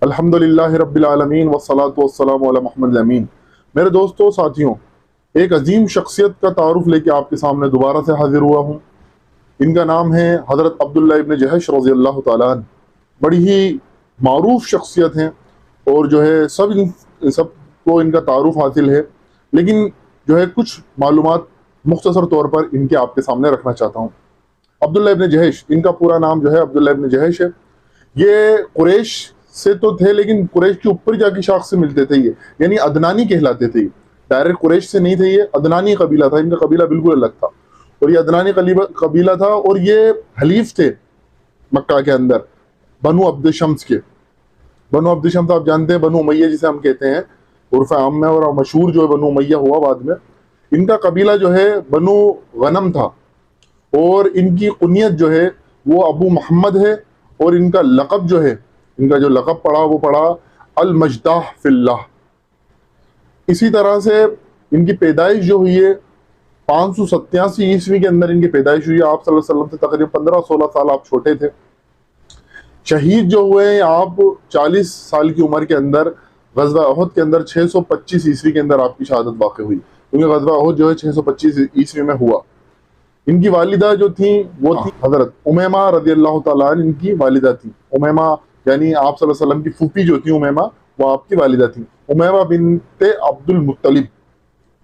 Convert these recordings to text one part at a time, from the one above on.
अल्हम्दुलिल्लाहि रब्बिल आलमीन वस्सलातु वस्सलामु अला मुहम्मदिल अमीन। मेरे दोस्तों साथियों, एक अजीम शख्सियत का तारुफ लेके आपके सामने दोबारा से हाजिर हुआ हूँ। इनका नाम है हज़रत अब्दुल्ला इब्न जहश रज़ी अल्लाह तआला अन्हु। बड़ी ही मारूफ शख्सियत हैं और जो है सबको इनका तारुफ हासिल है, लेकिन जो है कुछ मालूमात मुख्तसर तौर पर इनके आपके सामने रखना चाहता हूँ। अब्दुल्ला इब्न जहश, इनका पूरा नाम जो है अब्दुल्ला इब्न जहश है। ये कुरैश से तो थे, लेकिन कुरैश के ऊपर जाके शाख से मिलते थे ये, यानी अदनानी कहलाते थे। डायरेक्ट कुरैश से नहीं थे, ये अदनानी कबीला था, इनका कबीला बिल्कुल अलग था और ये अदनानी कबीला था। और ये हलीफ थे मक्का के अंदर बनु अब्द शम्स के। बनु अब्द शम्स आप जानते हैं, बनु उमैया जिसे हम कहते हैं उर्फ आम में, और मशहूर जो है बनु उमैया हुआ बाद में। इनका कबीला जो है बनु गनम था और इनकी कुनियत जो है वो अबू मोहम्मद है और इनका लक़ब जो है, इनका जो लक़ब पड़ा वो पड़ा अल मजदाह फिल्लाह। इसी तरह से इनकी पैदाइश जो हुई है 587 ईस्वी के अंदर इनकी पैदाइश हुई है। आप सल्लल्लाहु अलैहि वसल्लम से तकरीबन 15-16 साल आप छोटे थे। शहीद जो हुए आप 40 साल की उम्र के अंदर गज़वा उहद के अंदर 625 ईस्वी के अंदर आपकी शहादत वाक़ हुई, क्योंकि गज़वा उहद जो है 625 ईस्वी में हुआ। इनकी वालिदा जो थी वो थी हजरत उमैमा रज़ी अल्लाह तआला अन्हा, इनकी वालिदा थी। उमैमा यानी आप सल्लल्लाहु अलैहि वसल्लम की फूफी जो थी उमैमा, वो आपकी वालिदा थी, उमैमा बिनते अब्दुल मुत्तलिब।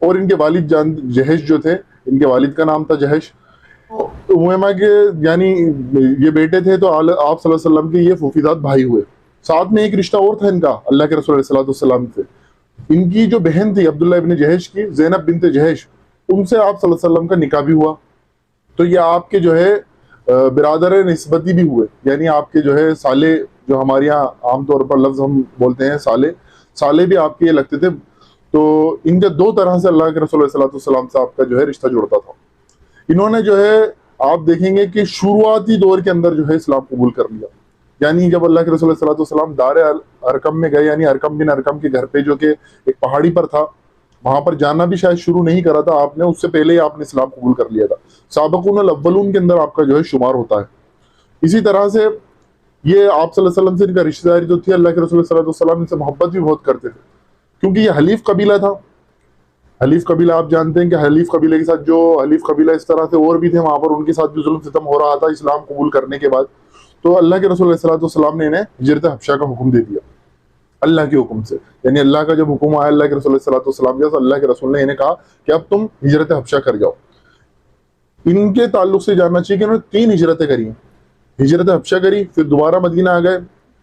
और इनके वालिद जहश जो थे, इनके वालिद का नाम था जहश। तो उमैमा के यानी ये बेटे थे, तो आप सल्लल्लाहु अलैहि वसल्लम के ये फूफीजाद भाई हुए। साथ में एक रिश्ता और था इनका अल्लाह के रसूल सल्लल्लाहु अलैहि वसल्लम से। इनकी जो बहन थी अब्दुल्ला इब्न जहश की, ज़ैनब बिनते जहश, उनसे आप सल्लल्लाहु अलैहि वसल्लम का निकाह भी हुआ। तो ये आपके जो है बिरादर निस्बती भी हुए, यानी आपके जो है साले, जो हमारे यहाँ आमतौर पर लफ्ज़ हम बोलते हैं साले, साले भी आपके ये लगते थे। तो इनका दो तरह से अल्लाह के रसूल सल्लल्लाहु अलैहि वसल्लम से आपका जो है रिश्ता जुड़ता था। इन्होंने जो है आप देखेंगे कि शुरुआती दौर के अंदर जो है इस्लाम कबूल कर लिया। यानी जब अल्लाह के रसूल सल्लल्लाहु अलैहि वसल्लम दार अरकम में गए, यानी अरकम बिन अरकम के घर पे जो कि एक पहाड़ी पर था, वहां पर जाना भी शायद शुरू नहीं करा था आपने, उससे पहले ही आपने इस्लाम कबूल कर लिया था। साबिक़ून अव्वलून के अंदर आपका जो है शुमार होता है। इसी तरह से ये आप सल्लल्लाहु अलैहि वसल्लम से इनका रिश्तेदारी जो थी, अल्लाह के रसूल सल्लल्लाहु अलैहि वसल्लम इनसे मोहब्बत भी बहुत करते थे, क्योंकि ये हलीफ कबीला था। हलीफ कबीला आप जानते हैं कि हलीफ कबीले के साथ जो हलीफ कबीला इस तरह से और भी थे वहां पर, उनके साथ भी जुल्म सितम हो रहा था इस्लाम कबूल करने के बाद। तो अल्लाह के रसूल सल्लल्लाहु अलैहि वसल्लम ने इन्हें हिजरत हबशा का हुक्म दे दिया अल्लाह के हुक्म से। यानी अल्लाह का जब हुक्म आया अल्लाह के रसूल सल्लल्लाहु अलैहि वसल्लम के, तो अल्लाह के रसूल ने इन्हें कहा कि अब तुम हिजरत हबशा कर जाओ। इनके ताल्लुक से जानना चाहिए कि उन्होंने 3 हिजरतें करी। हिजरत हबशा करी, फिर दोबारा मदीना आ गए।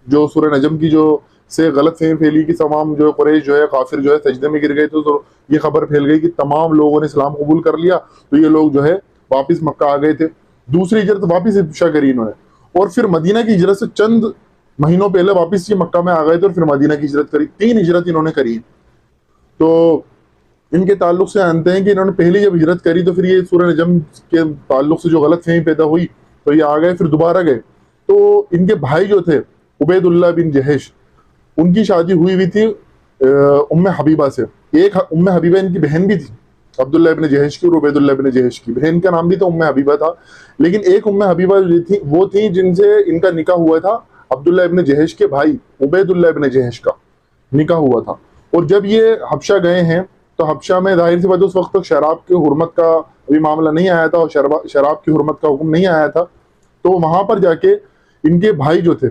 जो सूरह नजम की जो से गलत फहमी फैली कि तमाम जो कुरैश जो है काफिर जो है सजदे में गिर गए, तो ये खबर फैल गई कि तमाम लोगों ने इस्लाम कबूल कर लिया, तो ये लोग जो है वापस मक्का आ गए थे। दूसरी हिजरत वापस हबशा करी इन्होंने, और फिर मदीना की हिजरत से चंद महीनों पहले वापस ये मक्का में आ गए थे और फिर मदीना की हिजरत करी। 3 हिजरत इन्होंने करी। तो इनके ताल्लुक से जानते हैं कि इन्होंने पहले जब हिजरत करी तो फिर ये सूरह नजम के ताल्लुक से जो गलत फहमी पैदा हुई, तो ये आ गए, फिर दोबारा गए। तो इनके भाई जो थे उबैदुल्लाह बिन जहश, उनकी शादी हुई थी उम्मे हबीबा से। एक उम्मे हबीबा इनकी बहन भी थी, अब्दुल्ला इब्न जहश की और उबैदुल्लाह इब्न जहश की बहन का नाम भी था उम्मे हबीबा था। लेकिन एक उम्मे हबीबा जो थी वो थी जिनसे इनका निकाह हुआ था अब्दुल्ला इब्न जहश के भाई उबैदुल्लाह इब्न जहश का निकाह हुआ था। और जब ये हबशा गए हैं, तो हबशा में जाहिर सी बात उस वक्त तक शराब की हुर्मत का अभी मामला नहीं आया था और शराब की हुर्मत का हुक्म नहीं आया था। तो वहां पर जाके इनके भाई जो थे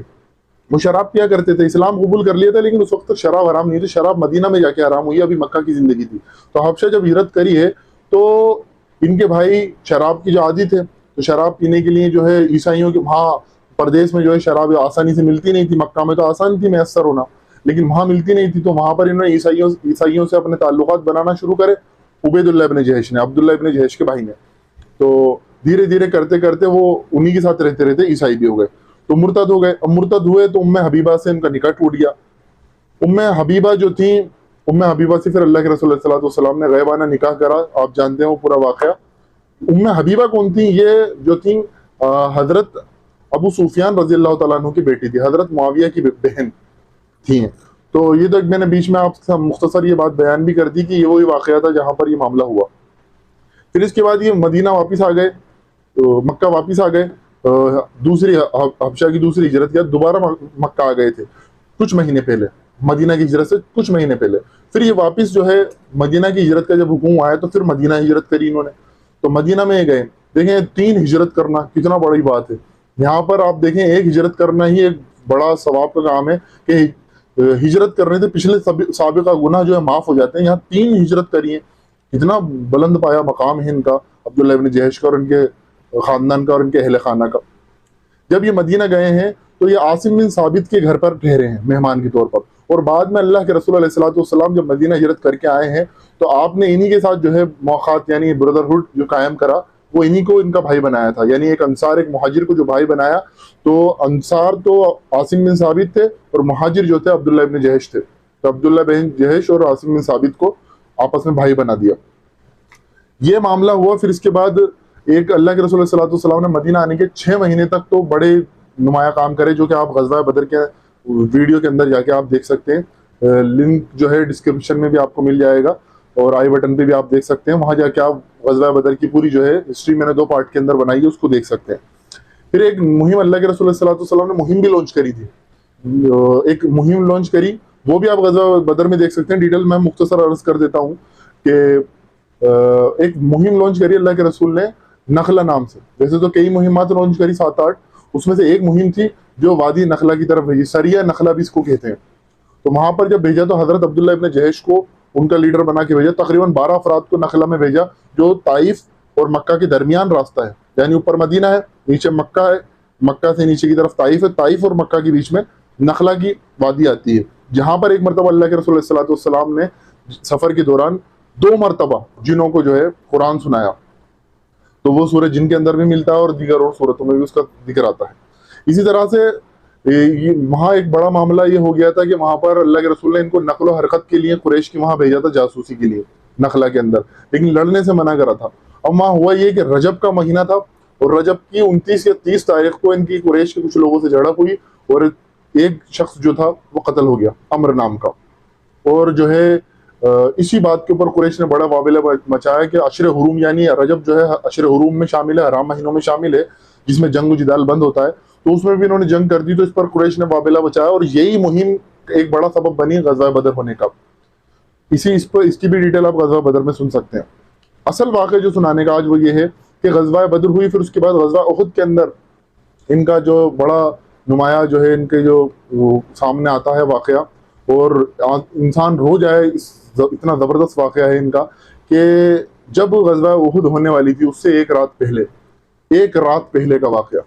वो शराब पिया करते थे। इस्लाम कबूल कर लिया था, लेकिन उस वक्त तक शराब हराम नहीं थी, शराब मदीना में जाके हराम हुई, अभी मक्का की जिंदगी थी। तो हबशा जब हिजरत करी है, तो इनके भाई शराब की जो आदी थे, तो शराब पीने के लिए जो है ईसाइयों के वहाँ प्रदेश में जो है शराब आसानी से मिलती नहीं थी। मक्का में तो आसान थी मैसर होना, लेकिन वहां मिलती नहीं थी। तो वहां पर इन्होंने ईसाइयों से अपने ताल्लुकात बनाना शुरू करे, उबैदुल्लाह इब्न जहश ने, अब्दुल्ला इब्न जहश के भाई ने। तो धीरे धीरे करते करते वो उन्हीं के साथ रहते रहते ईसाई भी हो गए, तो मुर्तद हो गए। अब मुर्तद हुए तो उम्मे हबीबा से इनका निकाह टूट गया। उम्मे हबीबा जो थी, उम्मे हबीबा से फिर अल्लाह के रसूल सल्लल्लाहु अलैहि वसल्लम ने गैबाना निकाह करा। आप जानते हैं वो पूरा वाकया। उम्मे हबीबा कौन थी? ये जो थी हजरत अबू सुफियान रजी अल्लाह तआला अन्हु की बेटी थी, हजरत मुआविया की बहन थी। तो ये तो मैंने बीच में आपसे मुख्तसर ये बात बयान भी कर दी कि ये वही वाकया था जहां पर ये मामला हुआ। फिर इसके बाद ये मदीना वापस आ गए, तो मक्का वापस आ गए, दूसरी हबशा की दूसरी हिजरत किया, दोबारा मक्का आ गए थे। कुछ महीने पहले, मदीना की हिजरत से कुछ महीने पहले। फिर ये वापस जो है मदीना की हिजरत का जब हुक्म आया तो फिर मदीना हिजरत करी इन्होंने, तो मदीना में गए। देखें 3 हिजरत करना कितना बड़ी बात है। यहाँ पर आप देखें एक हिजरत करना ही एक बड़ा सवाब का काम है कि हिजरत करने से पिछले साबिका गुनाह जो है माफ हो जाते हैं। यहाँ 3 हिजरत करी है, कितना बुलंद पाया मकाम है इनका, अब्दुल्लाह इब्न जहश का और इनके खानदान का और इनके अहले खाना का। जब ये मदीना गए हैं तो ये आसिम बिन साबित के घर पर ठहरे हैं मेहमान के तौर पर, और बाद में अल्लाह के रसूल अलैहिस्सलाम जब मदीना हिजरत करके आए हैं तो आपने इन्हीं के साथ जो है मौखात यानी ब्रदरहुड जो कायम करा, वो इन्हीं को इनका भाई बनाया था। यानी एक अंसार एक मुहाजिर को जो भाई बनाया, तो अंसार तो आसिम बिन साबित थे और मुहाजिर जो थे अब्दुल्लाह इब्न जहश थे। तो अब्दुल्लाह बिन जहश और आसिम बिन साबित को आपस में भाई बना दिया। ये मामला हुआ। फिर इसके बाद एक अल्लाह के रसूल सल्लल्लाहु अलैहि वसल्लम ने मदीना आने के 6 महीने तक तो बड़े नुमाया काम करे, जो कि आप गज़वा बदर के वीडियो के अंदर जाके आप देख सकते हैं। लिंक जो है डिस्क्रिप्शन में भी आपको मिल जाएगा और आई बटन पे भी आप देख सकते हैं। वहां जाके आप गज़वा बदर की पूरी जो है हिस्ट्री मैंने 2 पार्ट के अंदर बनाई है, उसको देख सकते हैं। फिर एक मुहिम अल्लाह के रसूल सल्लल्लाहु अलैहि वसल्लम ने मुहिम भी लॉन्च करी थी, एक मुहिम लॉन्च करी, वो भी आप गज़वा बदर में देख सकते हैं। डिटेल मैं मुख्तसर अर्ज कर देता हूँ कि एक मुहिम लॉन्च करी अल्लाह के रसूल ने नखला नाम से। वैसे तो कई मुहिमात लॉन्च करी 7-8, उसमें से एक मुहिम थी जो वादी नखला की तरफ भेजी, सरिया नखला भी इसको कहते हैं। तो वहां पर जब भेजा तो हजरत अब्दुल्लाह इब्न जहश को उनका लीडर बना के भेजा। तकरीबन 12 अफराद को नखला में भेजा, जो ताइफ और मक्का के दरमियान रास्ता है। यानी ऊपर मदीना है, नीचे मक्का है, मक्का से नीचे की तरफ ताइफ है, ताइफ और मक्का के बीच में नखला की वादी आती है, जहां पर एक मरतबा अल्लाह के रसूल सल्लल्लाहु अलैहि वसल्लम ने सफर के दौरान 2 मरतबा जिनों को जो है कुरान सुनाया। तो वो सूरज जिन के अंदर भी मिलता है और दीगर और सूरतों में भी उसका जिक्र आता है। इसी तरह से वहाँ एक बड़ा मामला ये हो गया था कि वहां पर अल्लाह के रसूल ने इनको नकलो हरकत के लिए कुरैश की वहां भेजा था, जासूसी के लिए नखला के अंदर, लेकिन लड़ने से मना करा था। अब वहां हुआ ये कि रजब का महीना था और रजब की 29 या 30 तारीख को इनकी कुरैश के कुछ लोगों से झड़प हुई और एक शख्स जो था वो कत्ल हो गया, अम्र नाम का। और जो है इसी बात के ऊपर कुरैश ने बड़ा वाबिला मचाया कि अशर हुरूम, यानी रजब जो है अशर हुरूम में शामिल है, हराम महीनों में शामिल है, जिसमें जंग जिदाल बंद होता है, तो उसमें भी इन्होंने जंग कर दी। तो इस पर कुरैश ने वाबिला बचाया और यही मुहिम एक बड़ा सबब बनी गज़वा बदर होने का। इसकी भी डिटेल आप गज़वा बदर में सुन सकते हैं। असल वाक़या जो सुनाने का आज वो ये है कि गज़वा बदर हुई, फिर उसके बाद गज़वा उहुद के अंदर इनका जो बड़ा नुमाया जो है इनके जो सामने आता है वाक़या, और इंसान रो जाए, इतना ज़बरदस्त वाक़या है इनका कि जब गज़वा उहुद होने वाली थी उससे एक रात पहले का वाक़या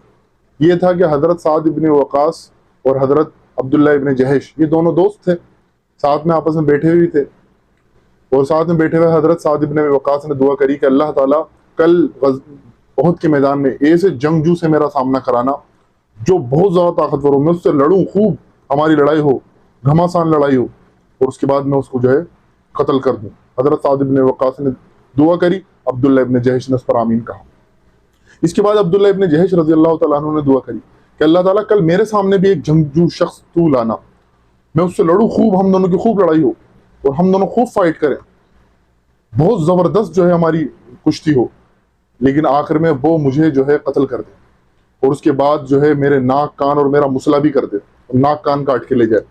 ये था कि हज़रत साद इब्न वक़ास और हज़रत अब्दुल्लाह इब्न जहश, ये दोनों दोस्त थे, साथ में आपस में बैठे हुए थे। और साथ में बैठे हुए हज़रत साद इब्न वक़ास ने दुआ करी कि अल्लाह ताला कल उहुद के मैदान में ऐसे जंगजू से मेरा सामना कराना जो बहुत ज़्यादा ताकतवर हो, मैं उससे लड़ूँ, खूब हमारी लड़ाई हो, घमासान लड़ाई हो, और उसके बाद मैं उसको जो है कत्ल कर दूँ। हज़रत साद इब्न वक़ास ने दुआ करी, अब्दुल्लाह इब्न जहश ने उस पर आमीन कहा। इसके बाद अब्दुल्लाह इब्न जहश रज़ी अल्लाह तआला अन्हु ने दुआ करी कि अल्लाह ताला कल मेरे सामने भी एक जंगजू शख्स तू लाना, मैं उससे लड़ूँ, खूब हम दोनों की खूब लड़ाई हो और हम दोनों खूब फाइट करें, बहुत ज़बरदस्त जो है हमारी कुश्ती हो, लेकिन आखिर में वो मुझे जो है कत्ल कर दे और उसके बाद जो है मेरे नाक कान और मेरा मुसला भी कर दे और नाक कान काट के ले जाए।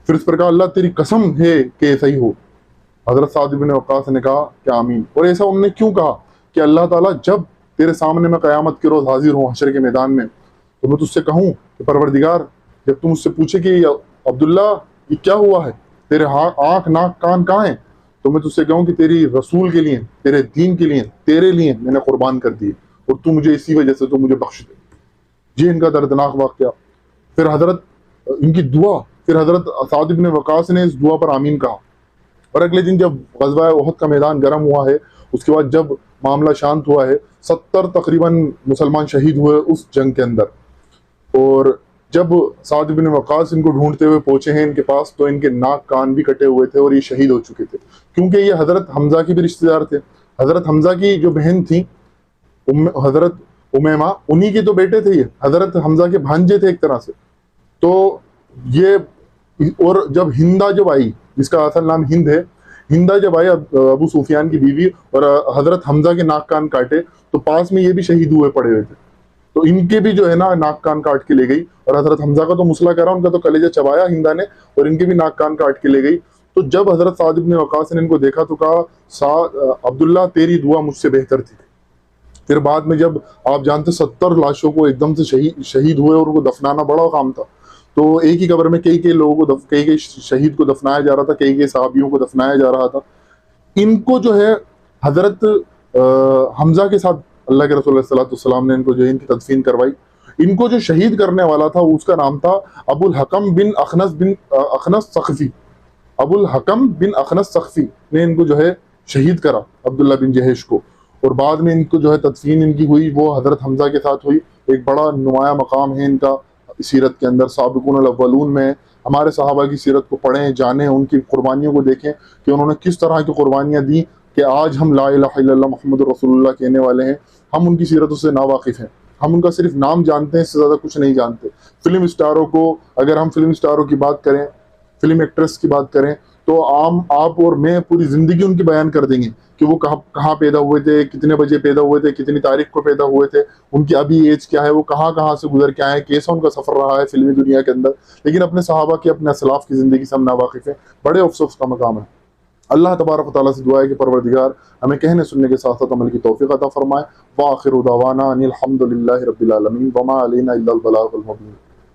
फिर इस पर कहा अल्लाह तेरी कसम है कि ऐसा ही हो। हज़रत साद इब्न वक़ास ने कहा कि आमीन। और ऐसा उन्होंने क्यों कहा कि अल्लाह ताला जब तेरे सामने मैं क़यामत के रोज़ हाजिर हूँ हशर के मैदान में, तो मैं तुझसे कहूँ कि परवरदिगार, जब तुम मुझसे पूछे कि अब्दुल्ला ये क्या हुआ है, तेरे आँख नाक कान कहाँ हैं, तो मैं तुझसे कहूँ कि तेरी रसूल के लिए, तेरे दीन के लिए, तेरे लिए मैंने कुर्बान कर दिए और तू मुझे इसी वजह से तो मुझे बख्श दे। ये इनका दर्दनाक वाक़या। फिर हज़रत इनकी दुआ, फिर हज़रत साद इब्न वक़ास ने इस दुआ पर आमीन कहा। और अगले दिन जब ग़ज़वा उहुद का मैदान गर्म हुआ है, उसके बाद जब मामला शांत हुआ है, 70 तकरीबन मुसलमान शहीद हुए उस जंग के अंदर। और जब साद इब्न वक़ास इनको ढूंढते हुए पहुंचे हैं इनके पास, तो इनके नाक कान भी कटे हुए थे और ये शहीद हो चुके थे, क्योंकि ये हज़रत हमज़ा के भी रिश्तेदार थे। हज़रत हमज़ा की जो बहन थी हज़रत उमैमा, उन्हीं के तो बेटे थे, ये हज़रत हमज़ा के भांजे थे एक तरह से। तो ये, और जब हिंदा जब आई, जिसका असल नाम हिंद है, हिंदा जब आई अबू सुफियान की बीवी और हज़रत हमज़ा के नाक कान काटे, तो पास में ये भी शहीद हुए पड़े हुए थे। तो इनके भी जो है ना नाक कान काट के ले गई। और हजरत हमजा का तो मुसला करा, उनका तो कलेजा चबाया हिंदा ने, और इनके भी नाक कान काट के ले गई। तो जब हजरत साद इब्न वकास ने इनको देखा तो कहा, अब्दुल्ला तेरी दुआ मुझसे बेहतर थी। फिर बाद में जब आप जानते 70 लाशों को एकदम से शहीद हुए और उनको दफनाना बड़ा काम था। तो एक ही कब्र में कई कई लोगों को कई कई शहीद को दफनाया जा रहा था, कई कई सहाबियों को दफनाया जा रहा था। इनको जो है हजरत हमजा के साथ अल्लाह के रसूल सल्लल्लाहु अलैहि वसल्लम ने इनको जो है इनकी तदफीन करवाई। इनको जो शहीद करने वाला था उसका नाम था अबुल हकम बिन अखनस सख्फी। अबुल हकम बिन अखनस सख्फी ने इनको जो है शहीद करा, अब्दुल्ला बिन जहेश को। और बाद में इनको जो है तदफीन इनकी हुई वो हजरत हमजा के साथ हुई। एक बड़ा नुमाया मकाम है इनका सीरत के अंदर, साबिकून अव्वलून में। हमारे सहाबा की सीरत को पढ़ें, जानें, उनकी कुर्बानियों को देखें कि उन्होंने किस तरह की कुर्बानियाँ दी कि आज हम ला इलाहा इल्लल्लाह मुहम्मदुर रसूलुल्लाह कहने वाले हैं। हम उनकी सीरत से नावाकिफ़ हैं, हम उनका सिर्फ नाम जानते हैं, इससे ज़्यादा कुछ नहीं जानते। फिल्म स्टारों को, अगर हम फिल्म स्टारों की बात करें, फिल्म एक्ट्रेस की बात करें, तो आप और मैं पूरी ज़िंदगी उनकी बयान कर देंगे कि वो कहाँ पैदा हुए थे, कितने बजे पैदा हुए थे, कितनी तारीख को पैदा हुए थे, उनकी अभी एज क्या है, वो कहाँ कहाँ से गुजर के आए हैं, कैसा उनका सफ़र रहा है फिल्मी दुनिया के अंदर। लेकिन अपने सहाबा की, अपने असलाफ की ज़िंदगी से हम नावाकिफ़ हैं। बड़े अफसोस का मकाम है। अल्लाह तबारक व तआला से दुआ है कि परवरदिगार हमें कहने सुनने के साथ साथ अमल की तौफीक अता फरमाए। व आखिरु दावाना अनिल हम्दुलिल्लाहि रब्बिल आलमीन व मा अलैना इल्लल बलागुल मुबीन।